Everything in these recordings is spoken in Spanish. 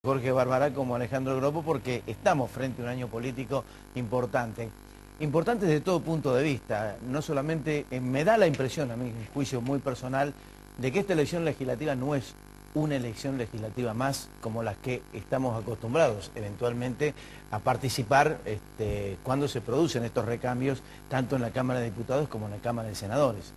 Jorge Barbará como Alejandro Gropo, porque estamos frente a un año político importante. Importante desde todo punto de vista. No solamente, me da la impresión, a mi juicio muy personal, de que esta elección legislativa no es una elección legislativa más como las que estamos acostumbrados eventualmente a participar cuando se producen estos recambios, tanto en la Cámara de Diputados como en la Cámara de Senadores.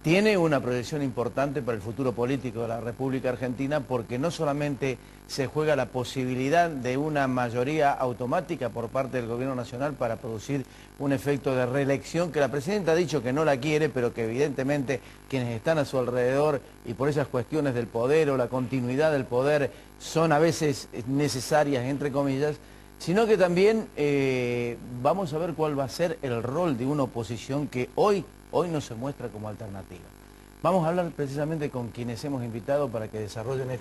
Tiene una proyección importante para el futuro político de la República Argentina porque no solamente se juega la posibilidad de una mayoría automática por parte del Gobierno Nacional para producir un efecto de reelección, que la Presidenta ha dicho que no la quiere, pero que evidentemente quienes están a su alrededor y por esas cuestiones del poder o la continuidad del poder son a veces necesarias, entre comillas, sino que también vamos a ver cuál va a ser el rol de una oposición que hoy no se muestra como alternativa. Vamos a hablar precisamente con quienes hemos invitado para que desarrollen en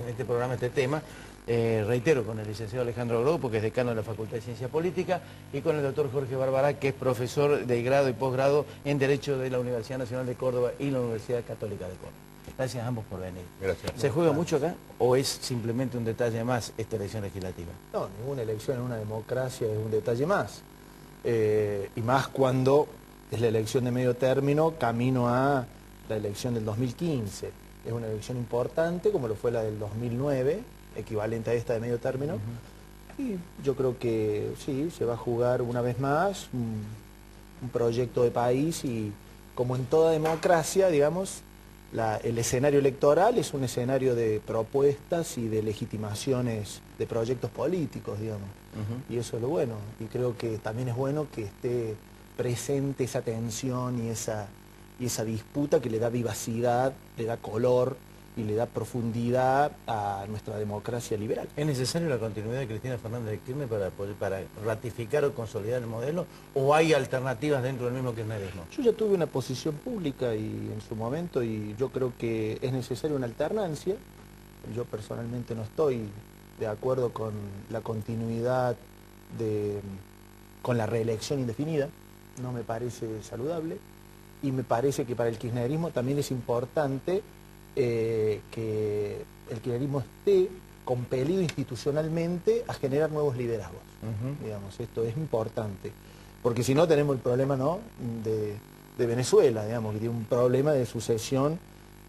este programa este tema. Reitero, con el licenciado Alejandro Gropo, que es decano de la Facultad de Ciencia Política, y con el doctor Jorge Barbará, que es profesor de grado y posgrado en Derecho de la Universidad Nacional de Córdoba y la Universidad Católica de Córdoba. Gracias a ambos por venir. Gracias. ¿Se juega mucho acá o es simplemente un detalle más esta elección legislativa? No, ninguna elección en una democracia es un detalle más. Y más cuando es la elección de medio término camino a la elección del 2015. Es una elección importante, como lo fue la del 2009, equivalente a esta de medio término. Y yo creo que sí, se va a jugar una vez más un proyecto de país y como en toda democracia, digamos, el escenario electoral es un escenario de propuestas y de legitimaciones de proyectos políticos, digamos. Y eso es lo bueno. Y creo que también es bueno que esté presente esa tensión y esa disputa que le da vivacidad, le da color y le da profundidad a nuestra democracia liberal. ¿Es necesaria la continuidad de Cristina Fernández de Kirchner para ratificar o consolidar el modelo? ¿O hay alternativas dentro del mismo kirchnerismo? Yo ya tuve una posición pública y en su momento, y yo creo que es necesaria una alternancia. Yo personalmente no estoy de acuerdo con la continuidad con la reelección indefinida. No me parece saludable y me parece que para el kirchnerismo también es importante que el kirchnerismo esté compelido institucionalmente a generar nuevos liderazgos. Digamos, esto es importante, porque si no tenemos el problema, ¿no?, de Venezuela, digamos, que tiene un problema de sucesión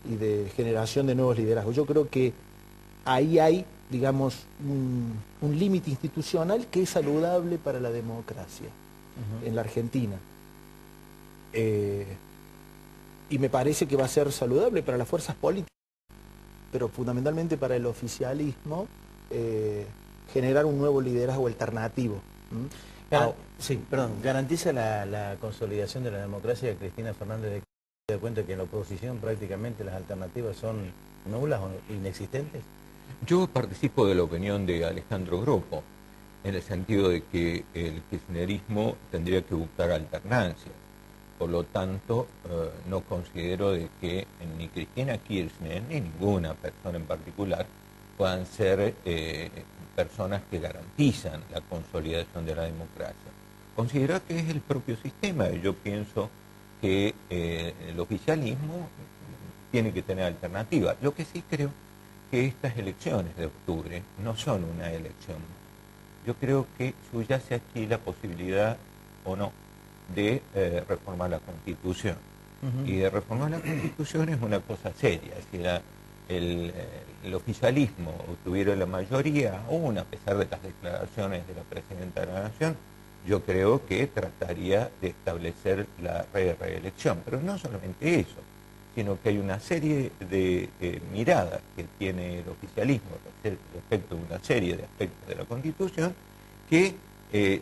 y de generación de nuevos liderazgos. Yo creo que ahí hay, digamos, un límite institucional que es saludable para la democracia en la Argentina. Y me parece que va a ser saludable para las fuerzas políticas, pero fundamentalmente para el oficialismo, generar un nuevo liderazgo alternativo. Sí, perdón, ¿garantiza la consolidación de la democracia de Cristina Fernández de Kirchner? ¿Se da cuenta que en la oposición prácticamente las alternativas son nulas o inexistentes? Yo participo de la opinión de Alejandro Gropo, en el sentido de que el kirchnerismo tendría que buscar alternancia. Por lo tanto, no considero de que ni Cristina Kirchner ni ninguna persona en particular puedan ser personas que garantizan la consolidación de la democracia. Considero que es el propio sistema. Yo pienso que el oficialismo tiene que tener alternativa. Lo que sí creo que estas elecciones de octubre no son una elección. Yo creo que subyace aquí la posibilidad o no de reformar la Constitución. Y de reformar la Constitución es una cosa seria. Si el oficialismo obtuviera la mayoría, aún a pesar de las declaraciones de la Presidenta de la Nación, yo creo que trataría de establecer la reelección. Pero no solamente eso, sino que hay una serie de miradas que tiene el oficialismo respecto de una serie de aspectos de la Constitución que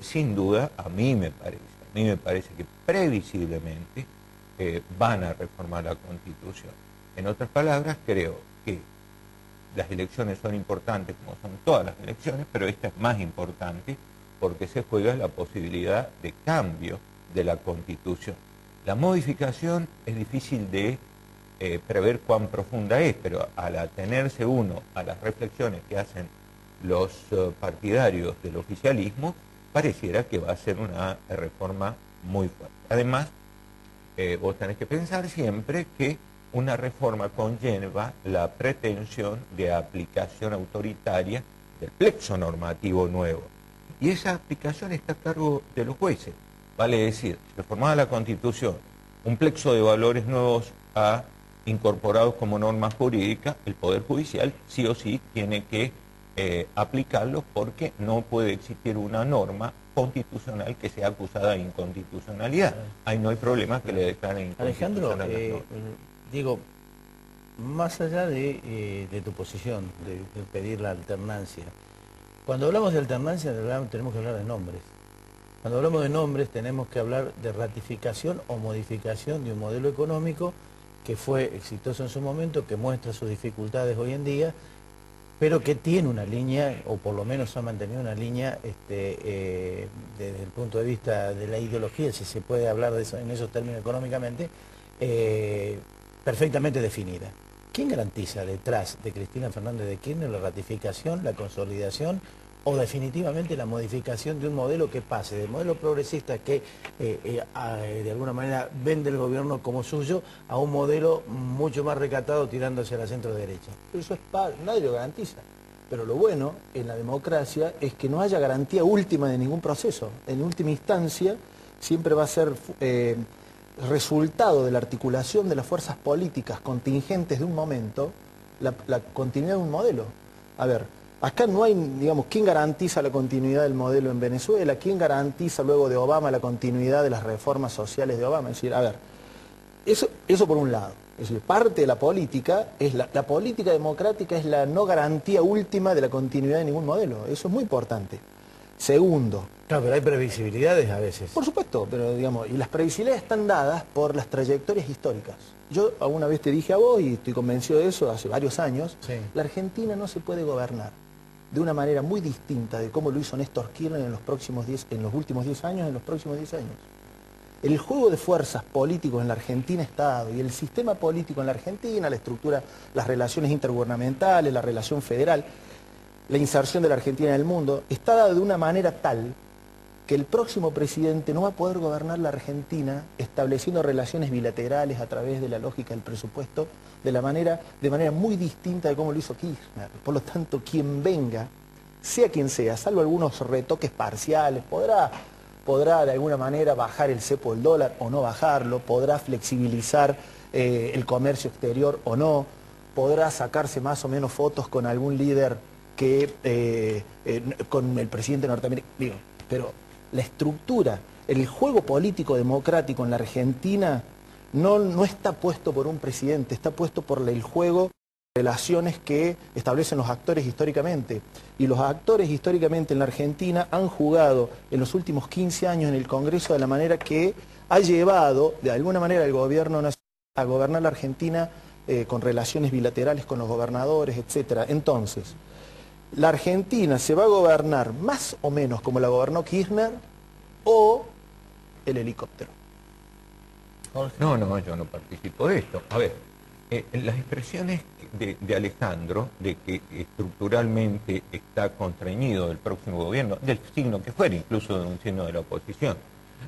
sin duda a mí me parece que previsiblemente van a reformar la Constitución. En otras palabras, creo que las elecciones son importantes como son todas las elecciones, pero esta es más importante porque se juega la posibilidad de cambio de la Constitución. La modificación es difícil de prever cuán profunda es, pero al atenerse uno a las reflexiones que hacen los partidarios del oficialismo, pareciera que va a ser una reforma muy fuerte. Además, vos tenés que pensar siempre que una reforma conlleva la pretensión de aplicación autoritaria del plexo normativo nuevo. Y esa aplicación está a cargo de los jueces. Vale decir, reformada la Constitución, un plexo de valores nuevos incorporados como norma jurídica, el Poder Judicial sí o sí tiene que aplicarlos, porque no puede existir una norma constitucional que sea acusada de inconstitucionalidad. Ahí no hay problema que le declaren inconstitucional. Alejandro, digo, más allá de tu posición, de pedir la alternancia, cuando hablamos de alternancia tenemos que hablar de nombres. Cuando hablamos de nombres tenemos que hablar de ratificación o modificación de un modelo económico que fue exitoso en su momento, que muestra sus dificultades hoy en día, pero que tiene una línea, o por lo menos ha mantenido una línea desde el punto de vista de la ideología, si se puede hablar de eso en esos términos económicamente, perfectamente definida. ¿Quién garantiza detrás de Cristina Fernández de Kirchner la ratificación, la consolidación o definitivamente la modificación de un modelo que pase del modelo progresista que de alguna manera vende el gobierno como suyo a un modelo mucho más recatado tirándose a la centro derecha? Eso es nadie lo garantiza. Pero lo bueno en la democracia es que no haya garantía última de ningún proceso. En última instancia siempre va a ser resultado de la articulación de las fuerzas políticas contingentes de un momento la continuidad de un modelo. A ver, acá no hay, digamos, ¿quién garantiza la continuidad del modelo en Venezuela? ¿Quién garantiza luego de Obama la continuidad de las reformas sociales de Obama? Es decir, a ver, eso por un lado. Es decir, parte de la política, la política democrática es la no garantía última de la continuidad de ningún modelo. Eso es muy importante. Segundo. Claro, pero hay previsibilidades a veces. Por supuesto, pero digamos, y las previsibilidades están dadas por las trayectorias históricas. Yo alguna vez te dije a vos, y estoy convencido de eso hace varios años, sí, la Argentina no se puede gobernar de una manera muy distinta de cómo lo hizo Néstor Kirchner en los últimos 10 años, en los próximos 10 años. El juego de fuerzas políticos en la Argentina está dado, y el sistema político en la Argentina, la estructura, las relaciones intergubernamentales, la relación federal, la inserción de la Argentina en el mundo, está dado de una manera tal que el próximo presidente no va a poder gobernar la Argentina estableciendo relaciones bilaterales a través de la lógica del presupuesto de manera muy distinta de cómo lo hizo Kirchner. Por lo tanto, quien venga, sea quien sea, salvo algunos retoques parciales, podrá de alguna manera bajar el cepo del dólar o no bajarlo, podrá flexibilizar el comercio exterior o no, podrá sacarse más o menos fotos con algún líder con el presidente norteamericano, pero la estructura, el juego político democrático en la Argentina no está puesto por un presidente, está puesto por el juego de relaciones que establecen los actores históricamente. Y los actores históricamente en la Argentina han jugado en los últimos 15 años en el Congreso de la manera que ha llevado de alguna manera el gobierno nacional a gobernar la Argentina con relaciones bilaterales con los gobernadores, etc. Entonces, la Argentina se va a gobernar más o menos como la gobernó Kirchner o el helicóptero. No, yo no participo de esto. A ver, las expresiones de Alejandro, de que estructuralmente está constreñido el próximo gobierno, del signo que fuera, incluso de un signo de la oposición,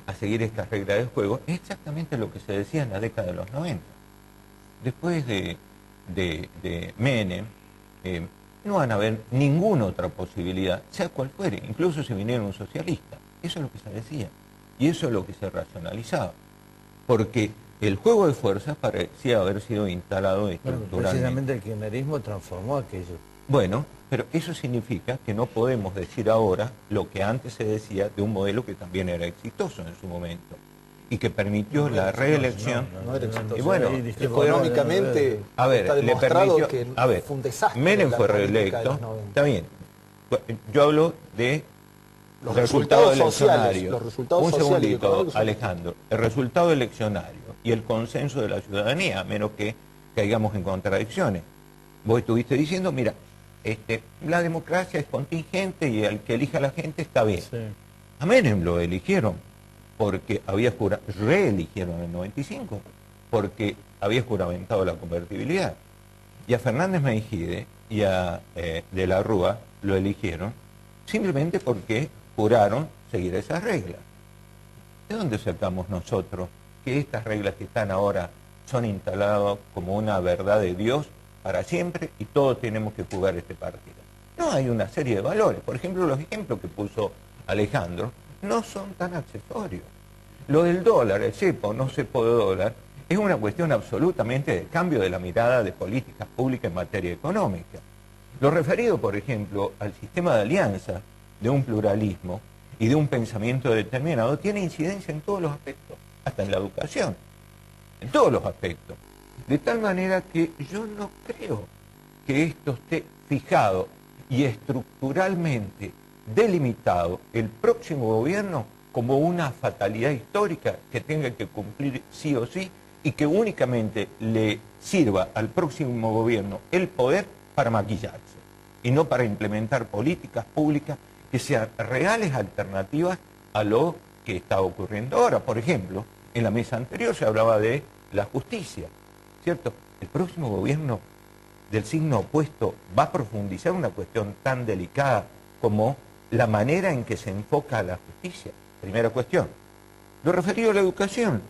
a seguir estas reglas de juego, es exactamente lo que se decía en la década de los 90. Después de Menem, no van a haber ninguna otra posibilidad, sea cual fuere, incluso si viniera un socialista. Eso es lo que se decía, y eso es lo que se racionalizaba, porque el juego de fuerzas parecía haber sido instalado estructuralmente. Bueno, precisamente el kirchnerismo transformó aquello. Bueno, pero eso significa que no podemos decir ahora lo que antes se decía de un modelo que también era exitoso en su momento y que permitió la reelección. No era exitoso. Y bueno, económicamente a ver, está le demostrado permitió, que a ver, fue un desastre. Menem fue reelecto, está bien. Yo hablo de los resultados eleccionarios. Los resultados un sociales segundito, Alejandro. El resultado eleccionario y el consenso de la ciudadanía, a menos que caigamos en contradicciones. Vos estuviste diciendo, mira, la democracia es contingente y el que elija a la gente está bien. Sí. A Menem lo eligieron porque reeligieron en el 95, porque había juramentado la convertibilidad. Y a Fernández Meijide y a De la Rúa lo eligieron simplemente porque juraron seguir esas reglas. ¿De dónde sacamos nosotros que estas reglas que están ahora son instaladas como una verdad de Dios para siempre y todos tenemos que jugar este partido? No, hay una serie de valores. Por ejemplo, los ejemplos que puso Alejandro no son tan accesorios. Lo del dólar, el cepo, no cepo de dólar, es una cuestión absolutamente de cambio de la mirada de políticas públicas en materia económica. Lo referido, por ejemplo, al sistema de alianza, de un pluralismo y de un pensamiento determinado, tiene incidencia en todos los aspectos, hasta en la educación, en todos los aspectos. De tal manera que yo no creo que esto esté fijado y estructuralmente delimitado el próximo gobierno como una fatalidad histórica que tenga que cumplir sí o sí y que únicamente le sirva al próximo gobierno el poder para maquillarse y no para implementar políticas públicas que sean reales alternativas a lo que está ocurriendo ahora. Por ejemplo, en la mesa anterior se hablaba de la justicia, ¿cierto? El próximo gobierno del signo opuesto va a profundizar una cuestión tan delicada como la manera en que se enfoca la justicia. Primera cuestión. Lo referido a la educación.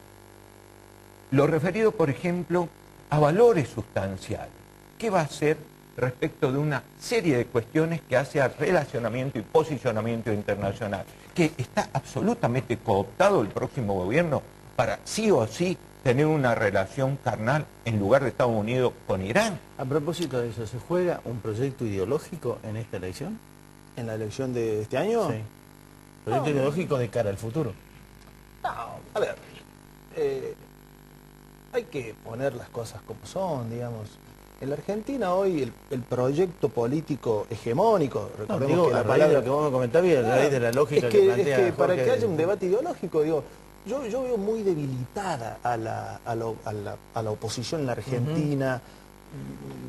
Lo referido, por ejemplo, a valores sustanciales. ¿Qué va a hacer respecto de una serie de cuestiones que hace al relacionamiento y posicionamiento internacional? Que está absolutamente cooptado el próximo gobierno para sí o sí tener una relación carnal en lugar de Estados Unidos con Irán. A propósito de eso, ¿se juega un proyecto ideológico en esta elección? ¿En la elección de este año? Sí. Proyecto ideológico de cara al futuro. No, a ver, hay que poner las cosas como son, digamos. En la Argentina hoy el proyecto político hegemónico, recordemos digo, que la a raíz de palabra... lo que vos me comentabas, a raíz de la lógica es que plantea para Jorge que haya un debate ideológico, digo, yo veo muy debilitada a la oposición en la Argentina.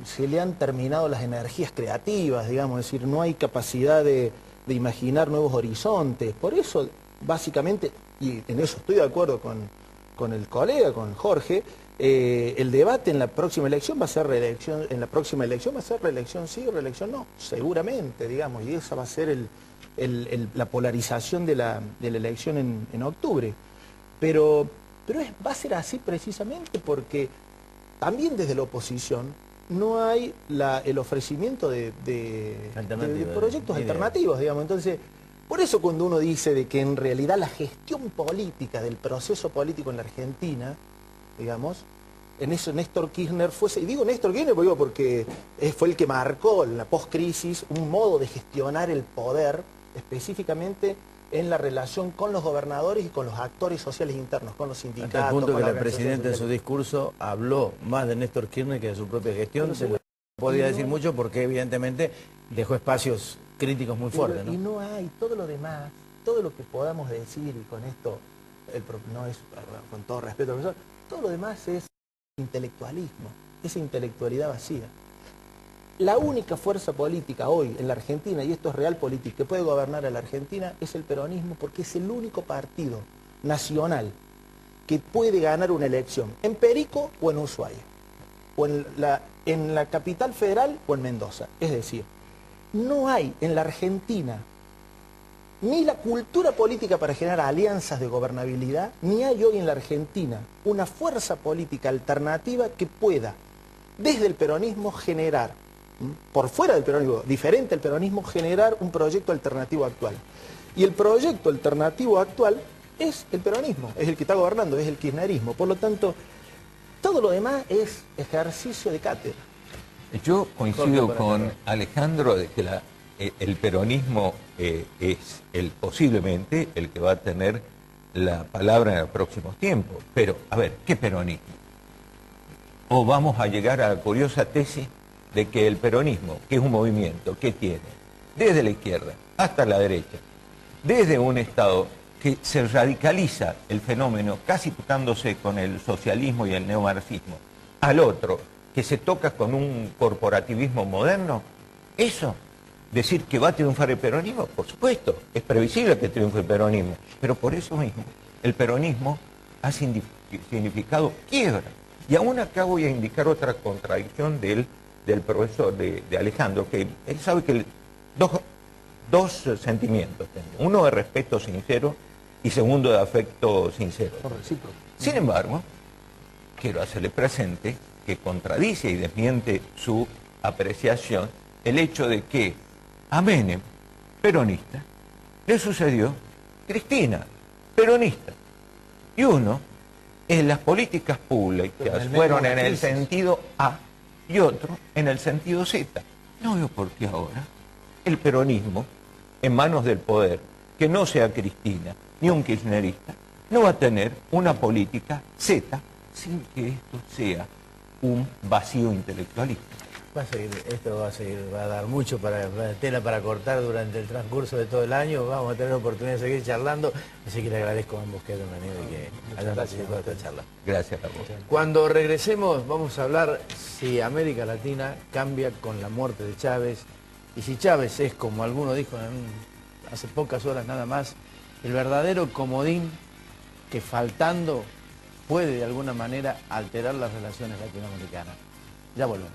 Se le han terminado las energías creativas, digamos, es decir, no hay capacidad de imaginar nuevos horizontes. Por eso, básicamente, y en eso estoy de acuerdo con el colega, con Jorge, el debate en la próxima elección va a ser reelección, en la próxima elección va a ser reelección sí o reelección no, seguramente, digamos, y esa va a ser la polarización de la elección en octubre. Pero va a ser así precisamente porque también desde la oposición no hay el ofrecimiento de proyectos alternativos, digamos. Entonces, por eso cuando uno dice de que en realidad la gestión política del proceso político en la Argentina, digamos, en eso Néstor Kirchner y digo Néstor Kirchner porque fue el que marcó en la post-crisis un modo de gestionar el poder específicamente en la relación con los gobernadores y con los actores sociales internos, con los sindicatos. Hasta el punto que la el presidente en su discurso habló más de Néstor Kirchner que de su propia gestión. Se lo podía decir mucho porque evidentemente dejó espacios críticos muy fuertes, ¿no? Y no hay todo lo demás, todo lo que podamos decir, y con esto, no es, con todo respeto al profesor, todo lo demás es intelectualismo, esa intelectualidad vacía. La única fuerza política hoy en la Argentina, y esto es real política, que puede gobernar a la Argentina es el peronismo, porque es el único partido nacional que puede ganar una elección en Perico o en Ushuaia, o en la capital federal o en Mendoza. Es decir, no hay en la Argentina ni la cultura política para generar alianzas de gobernabilidad, ni hay hoy en la Argentina una fuerza política alternativa que pueda, desde el peronismo, generar, por fuera del peronismo, diferente al peronismo, generar un proyecto alternativo actual. Y el proyecto alternativo actual es el peronismo, es el que está gobernando, es el kirchnerismo. Por lo tanto, todo lo demás es ejercicio de cátedra. Yo coincido con Alejandro de que el peronismo es posiblemente el que va a tener la palabra en los próximos tiempos. Pero, a ver, ¿qué peronismo? O vamos a llegar a la curiosa tesis de que el peronismo, que es un movimiento que tiene desde la izquierda hasta la derecha, desde un Estado que se radicaliza el fenómeno casi tocándose con el socialismo y el neomarxismo, al otro que se toca con un corporativismo moderno, eso, decir que va a triunfar el peronismo, por supuesto, es previsible que triunfe el peronismo, pero por eso mismo el peronismo ha significado quiebra. Y aún acá voy a indicar otra contradicción del profesor, de Alejandro, que él sabe que dos sentimientos tengo. Uno de respeto sincero y segundo de afecto sincero. Sin embargo, quiero hacerle presente que contradice y desmiente su apreciación el hecho de que a Menem, peronista, le sucedió Cristina, peronista. Y uno, en las políticas públicas fueron en el sentido A y otro en el sentido Z. No veo por qué ahora el peronismo, en manos del poder, que no sea Cristina ni un kirchnerista, no va a tener una política Z sin que esto sea un vacío intelectualista. Esto va a dar mucho tela para cortar durante el transcurso de todo el año. Vamos a tener oportunidad de seguir charlando, así que le agradezco a ambos que hayan venido y que hayan participado de esta charla. Gracias a vos. Cuando regresemos vamos a hablar si América Latina cambia con la muerte de Chávez y si Chávez es, como alguno dijo hace pocas horas nada más, el verdadero comodín que faltando puede de alguna manera alterar las relaciones latinoamericanas. Ya volvemos.